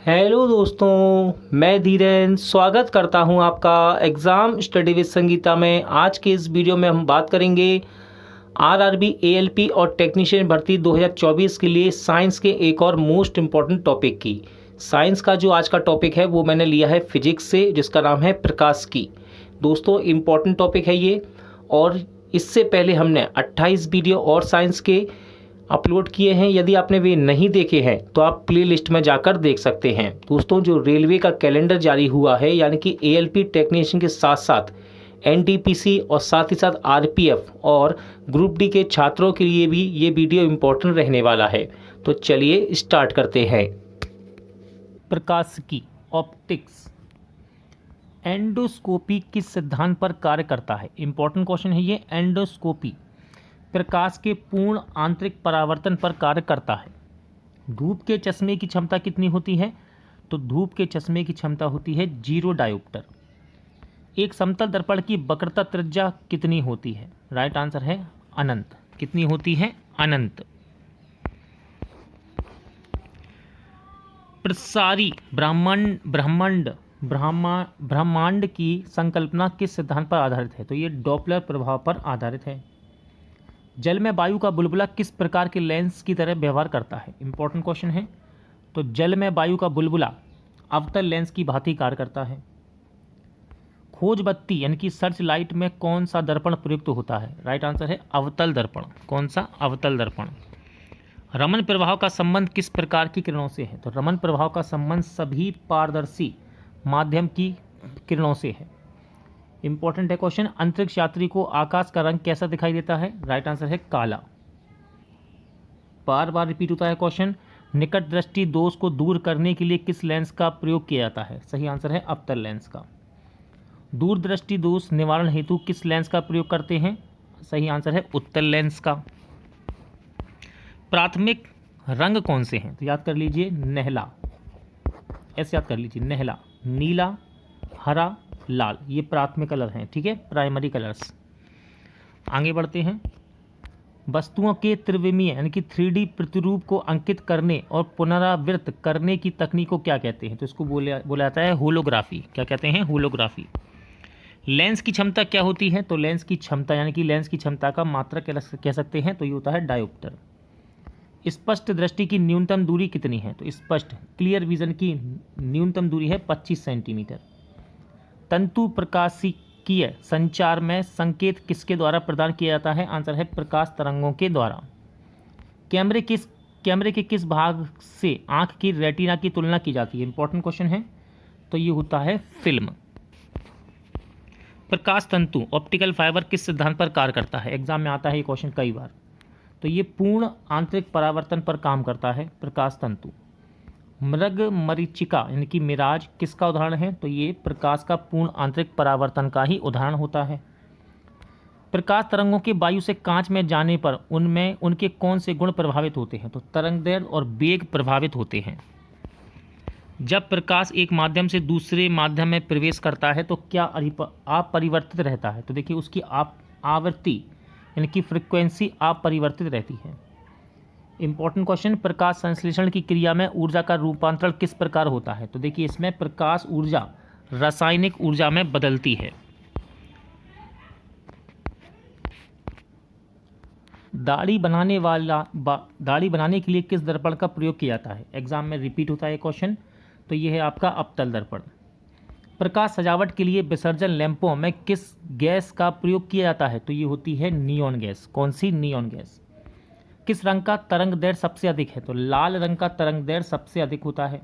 Hello दोस्तों, मैं धीरेन स्वागत करता हूं आपका एग्ज़ाम स्टडी विद संगीता में। आज के इस वीडियो में हम बात करेंगे आरआरबी एएलपी और टेक्नीशियन भर्ती 2024 के लिए साइंस के एक और मोस्ट इम्पॉर्टेंट टॉपिक की। साइंस का जो आज का टॉपिक है वो मैंने लिया है फिजिक्स से, जिसका नाम है प्रकाश की। दोस्तों इम्पॉर्टेंट टॉपिक है ये, और इससे पहले हमने 28 वीडियो और साइंस के अपलोड किए हैं। यदि आपने वे नहीं देखे हैं तो आप प्लेलिस्ट में जाकर देख सकते हैं। दोस्तों जो रेलवे का कैलेंडर जारी हुआ है, यानी कि एएलपी टेक्नीशियन के साथ साथ एनटीपीसी और साथ ही साथ आरपीएफ और ग्रुप डी के छात्रों के लिए भी ये वीडियो इम्पोर्टेंट रहने वाला है। तो चलिए स्टार्ट करते हैं। प्रकाश की ऑप्टिक्स एंडोस्कोपी किस सिद्धांत पर कार्य करता है? इंपॉर्टेंट क्वेश्चन है ये। एंडोस्कोपी प्रकाश के पूर्ण आंतरिक परावर्तन पर कार्य करता है। धूप के चश्मे की क्षमता कितनी होती है? तो धूप के चश्मे की क्षमता होती है 0 डायोप्टर। एक समतल दर्पण की वक्रता त्रिज्या कितनी होती है? राइट आंसर है अनंत। कितनी होती है? अनंत। प्रसारी ब्रह्मांड की संकल्पना किस सिद्धांत पर आधारित है? तो ये डॉपलर प्रभाव पर आधारित है। जल में वायु का बुलबुला किस प्रकार के लेंस की तरह व्यवहार करता है? इंपॉर्टेंट क्वेश्चन है। तो जल में वायु का बुलबुला अवतल लेंस की भांति कार्य करता है। खोज बत्ती यानी कि सर्च लाइट में कौन सा दर्पण प्रयुक्त होता है? राइट आंसर है अवतल दर्पण। कौन सा? अवतल दर्पण। रमन प्रभाव का संबंध किस प्रकार की किरणों से है? तो रमन प्रभाव का संबंध सभी पारदर्शी माध्यम की किरणों से है। इंपॉर्टेंट है क्वेश्चन। अंतरिक्ष यात्री को आकाश का रंग कैसा दिखाई देता है? राइट आंसर है काला। बार बार रिपीट होता है क्वेश्चन। निकट दृष्टि दोष को दूर करने के लिए किस लेंस का प्रयोग किया जाता है? सही आंसर है अवतल लेंस का। दूर दृष्टि दोष निवारण हेतु किस लेंस का प्रयोग करते हैं? सही आंसर है उत्तल लेंस का। प्राथमिक रंग कौन से हैं? तो याद कर लीजिए नहला। ऐसे याद कर लीजिए नहला, नीला, हरा, लाल, ये प्राथमिक कलर हैं। ठीक है, प्राइमरी कलर्स। आगे बढ़ते हैं। वस्तुओं के त्रिविमीय यानी कि 3D प्रतिरूप को अंकित करने और पुनरावृत्त करने की तकनीक को क्या कहते हैं? तो इसको बोला जाता है होलोग्राफी। क्या कहते हैं? होलोग्राफी। लेंस की क्षमता क्या होती है? तो लेंस की क्षमता यानी कि लेंस की क्षमता का मात्रक कह सकते हैं, तो ये होता है डायोप्टर। स्पष्ट दृष्टि की न्यूनतम दूरी कितनी है? तो स्पष्ट क्लियर विजन की न्यूनतम दूरी है 25 सेंटीमीटर। तंतु प्रकाशिकीय संचार में संकेत किसके द्वारा प्रदान किया जाता है? आंसर है प्रकाश तरंगों के द्वारा। कैमरे के किस भाग से आंख की रेटिना की तुलना की जाती है? इंपॉर्टेंट क्वेश्चन है। तो ये होता है फिल्म। प्रकाश तंतु ऑप्टिकल फाइबर किस सिद्धांत पर कार्य करता है? एग्जाम में आता है ये क्वेश्चन कई बार। तो ये पूर्ण आंतरिक परावर्तन पर काम करता है प्रकाश तंतु। मृग मरीचिका यानी कि मिराज किसका उदाहरण है? तो ये प्रकाश का पूर्ण आंतरिक परावर्तन का ही उदाहरण होता है। प्रकाश तरंगों के वायु से कांच में जाने पर उनमें उनके कौन से गुण प्रभावित होते हैं? तो तरंगदैर्घ्य और वेग प्रभावित होते हैं। जब प्रकाश एक माध्यम से दूसरे माध्यम में प्रवेश करता है तो क्या अपरिवर्तित रहता है? तो देखिए उसकी आवृत्ति यानी कि फ्रिक्वेंसी अपरिवर्तित रहती है। Important question. प्रकाश संश्लेषण की क्रिया में ऊर्जा का रूपांतरण किस प्रकार होता है? तो देखिए इसमें प्रकाश ऊर्जा रासायनिक ऊर्जा में बदलती है। दाढ़ी बनाने के लिए किस दर्पण का प्रयोग किया जाता है? एग्जाम में रिपीट होता है क्वेश्चन। तो ये है आपका अवतल दर्पण। प्रकाश सजावट के लिए विसर्जन लैंपों में किस गैस का प्रयोग किया जाता है? तो ये होती है नियॉन गैस। कौन सी? Neon gas. किस रंग का तरंगदैर्घ्य सबसे अधिक है? तो लाल रंग का तरंगदैर्घ्य सबसे अधिक होता है।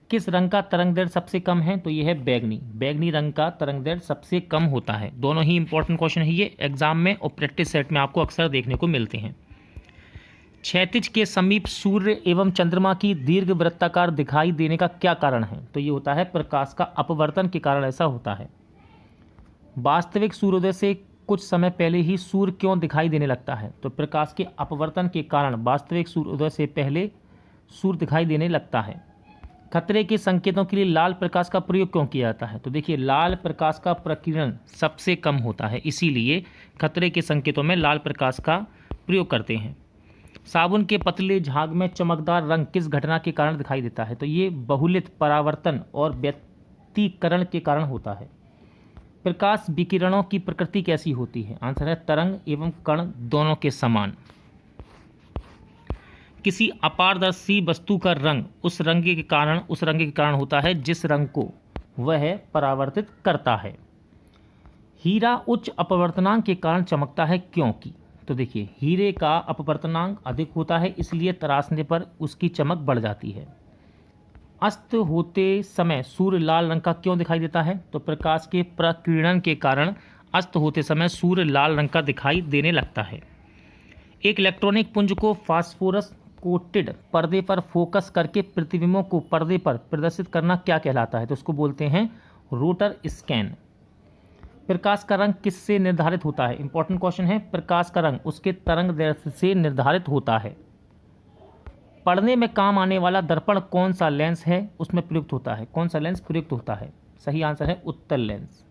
किस रंग का तरंगदैर्घ्य सबसे कम है? तो ये है बैगनी। बैगनी रंग का तरंगदैर्घ्य सबसे कम होता है। दोनों ही इंपॉर्टेंट क्वेश्चन है ये, एग्जाम में और प्रैक्टिस सेट में आपको अक्सर देखने को मिलते हैं। क्षैतिज के समीप सूर्य एवं चंद्रमा की दीर्घ वृत्ताकार दिखाई देने का क्या कारण है? तो ये होता है प्रकाश का अपवर्तन के कारण ऐसा होता है। वास्तविक सूर्योदय से कुछ समय पहले ही सूर्य क्यों दिखाई देने लगता है? तो प्रकाश के अपवर्तन के कारण वास्तविक सूर्योदय से पहले सूर्य दिखाई देने लगता है। खतरे के संकेतों के लिए लाल प्रकाश का प्रयोग क्यों किया जाता है? तो देखिए लाल प्रकाश का प्रकीर्णन सबसे कम होता है, इसीलिए खतरे के संकेतों में लाल प्रकाश का प्रयोग करते हैं। साबुन के पतले झाग में चमकदार रंग किस घटना के कारण दिखाई देता है? तो ये बहुलित परावर्तन और व्यतिकरण के कारण होता है। प्रकाश विकिरणों की प्रकृति कैसी होती है? आंसर है तरंग एवं कण दोनों के समान। किसी अपारदर्शी वस्तु का रंग उस रंग के कारण होता है जिस रंग को वह परावर्तित करता है। हीरा उच्च अपवर्तनांक के कारण चमकता है क्योंकि? तो देखिए, हीरे का अपवर्तनांक अधिक होता है, इसलिए तराशने पर उसकी चमक बढ़ जाती है। अस्त होते समय सूर्य लाल रंग का क्यों दिखाई देता है? तो प्रकाश के प्रकीर्णन के कारण अस्त होते समय सूर्य लाल रंग का दिखाई देने लगता है। एक इलेक्ट्रॉनिक पुंज को फास्फोरस कोटेड पर्दे पर फोकस करके प्रतिबिंबों को पर्दे पर प्रदर्शित करना क्या कहलाता है? तो उसको बोलते हैं रोटर स्कैन। प्रकाश का रंग किससे निर्धारित होता है? इंपॉर्टेंट क्वेश्चन है। प्रकाश का रंग उसके तरंग दैर्ध्य से निर्धारित होता है। पढ़ने में काम आने वाला दर्पण कौन सा लेंस है उसमें प्रयुक्त होता है? कौन सा लेंस प्रयुक्त होता है? सही आंसर है उत्तल लेंस।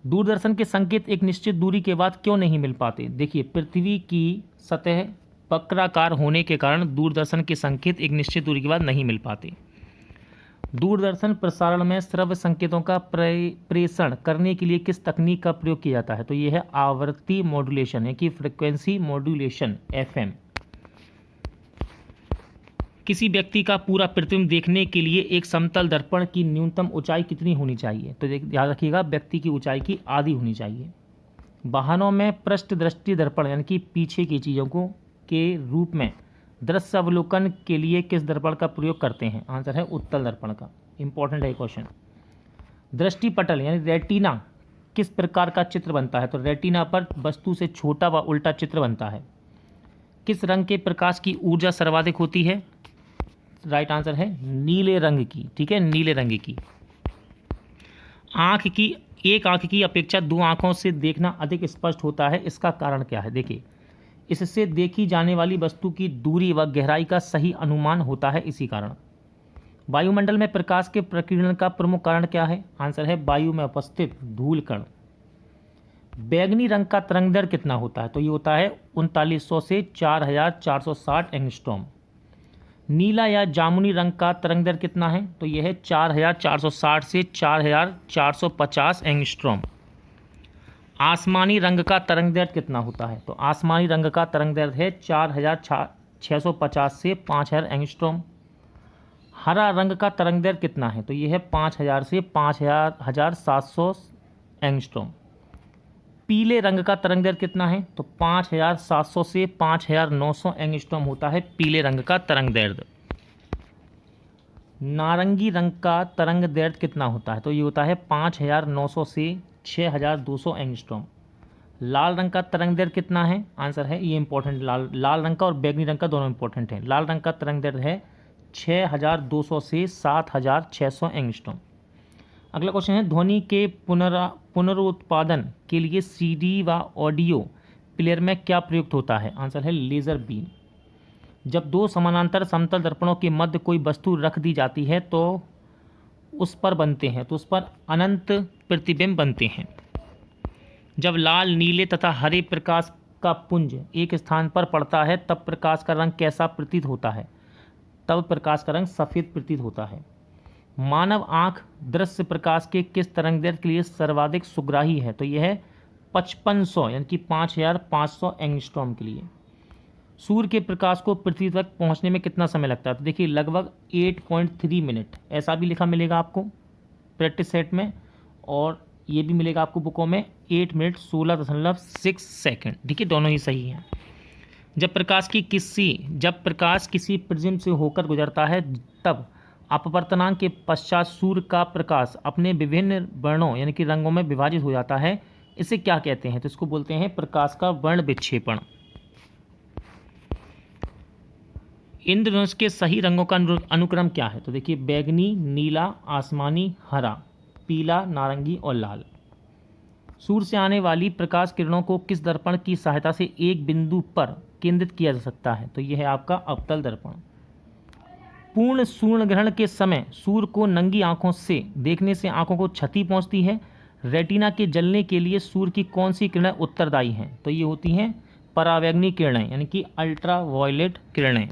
दूरदर्शन के संकेत एक निश्चित दूरी के बाद क्यों नहीं मिल पाते? देखिए, पृथ्वी की सतह वक्राकार होने के कारण दूरदर्शन के संकेत एक निश्चित दूरी के बाद नहीं मिल पाते। दूरदर्शन प्रसारण में श्रव्य संकेतों का प्रेषण करने के लिए किस तकनीक का प्रयोग किया जाता है? तो यह है आवृत्ति मॉड्यूलेशन, यानी कि फ्रीक्वेंसी मॉड्यूलेशन, FM। किसी व्यक्ति का पूरा प्रतिबिंब देखने के लिए एक समतल दर्पण की न्यूनतम ऊंचाई कितनी होनी चाहिए? तो याद रखिएगा, व्यक्ति की ऊंचाई की आधी होनी चाहिए। वाहनों में पृष्ठ दृष्टि दर्पण यानी कि पीछे की चीज़ों को के रूप में दृश्य अवलोकन के लिए किस दर्पण का प्रयोग करते हैं? आंसर है उत्तल दर्पण का। इंपॉर्टेंट है क्वेश्चन। दृष्टिपटल यानी रेटिना किस प्रकार का चित्र बनता है? तो रेटिना पर वस्तु से छोटा व उल्टा चित्र बनता है। किस रंग के प्रकाश की ऊर्जा सर्वाधिक होती है? राइट आंसर है नीले रंग की। ठीक है, नीले रंग की। एक आंख की अपेक्षा दो आंखों से देखना अधिक स्पष्ट होता है, इसका कारण क्या है? देखिए, इससे देखी जाने वाली वस्तु की दूरी व गहराई का सही अनुमान होता है, इसी कारण। वायुमंडल में प्रकाश के प्रकीर्णन का प्रमुख कारण क्या है? आंसर है वायु में उपस्थित धूल कण। बैगनी रंग का तरंग दैर्ध्य कितना होता है? तो ये होता है 3900 से 4460 एंगस्ट्रॉम। नीला या जामुनी रंग का तरंग दैर्ध्य कितना है? तो यह है 4460 से 4450 एंगस्ट्रॉम। आसमानी रंग का तरंग दैर्ध्य कितना होता है? तो आसमानी रंग का तरंग दैर्ध्य है 4650 से 5000 एंगस्ट्रॉम। हरा रंग का तरंग दैर्ध्य कितना है? तो यह है 5000 से 5700 एंगस्ट्रॉम। पीले रंग का तरंग दैर्ध्य कितना है? तो 5700 से 5900 एंगस्ट्रॉम होता है पीले रंग का तरंग दैर्ध्य। नारंगी रंग का तरंग दैर्ध्य कितना होता है? तो ये होता है 5900 से 6200 एंगस्ट्रॉम। लाल रंग का तरंग दैर्ध्य कितना है? आंसर है, ये इंपॉर्टेंट, लाल रंग का और बैगनी रंग का दोनों इंपॉर्टेंट है। लाल रंग का तरंग दैर्ध्य है 6200 से 7600 एंगस्ट्रॉम। अगला क्वेश्चन है, ध्वनि के पुनरुत्पादन के लिए CD व ऑडियो प्लेयर में क्या प्रयुक्त होता है? आंसर है लेजर बीम। जब दो समानांतर समतल दर्पणों के मध्य कोई वस्तु रख दी जाती है तो उस पर अनंत प्रतिबिंब बनते हैं। जब लाल, नीले तथा हरे प्रकाश का पुंज एक स्थान पर पड़ता है तब प्रकाश का रंग कैसा प्रतीत होता है? तब प्रकाश का रंग सफ़ेद प्रतीत होता है। मानव आँख दृश्य प्रकाश के किस तरंग दैर्ध्य के लिए सर्वाधिक सुग्राही है? तो यह है 5500 यानी कि 5500 एंगस्ट्रॉम के लिए। सूर्य के प्रकाश को पृथ्वी तक पहुंचने में कितना समय लगता है? तो देखिए, लगभग 8.3 मिनट, ऐसा भी लिखा मिलेगा आपको प्रैक्टिस सेट में, और ये भी मिलेगा आपको बुकों में 8 मिनट 16.6 सेकंड। ठीक है, दोनों ही सही हैं। जब प्रकाश किसी प्रिज्म से होकर गुजरता है तब अपवर्तनांक के पश्चात सूर्य का प्रकाश अपने विभिन्न वर्णों यानी कि रंगों में विभाजित हो जाता है। इसे क्या कहते हैं? तो इसको बोलते हैं प्रकाश का वर्ण विक्षेपण। इंद्रधनुष के सही रंगों का अनुक्रम क्या है? तो देखिए, बैगनी, नीला, आसमानी, हरा, पीला, नारंगी और लाल। सूर्य से आने वाली प्रकाश किरणों को किस दर्पण की सहायता से एक बिंदु पर केंद्रित किया जा सकता है? तो यह है आपका अवतल दर्पण। पूर्ण सूर्य ग्रहण के समय सूर्य को नंगी आंखों से देखने से आंखों को क्षति पहुंचती है। रेटिना के जलने के लिए सूर्य की कौन सी किरणें उत्तरदायी हैं? तो ये होती हैं परावैंगनी किरणें यानी कि अल्ट्रा वायलेट किरणें।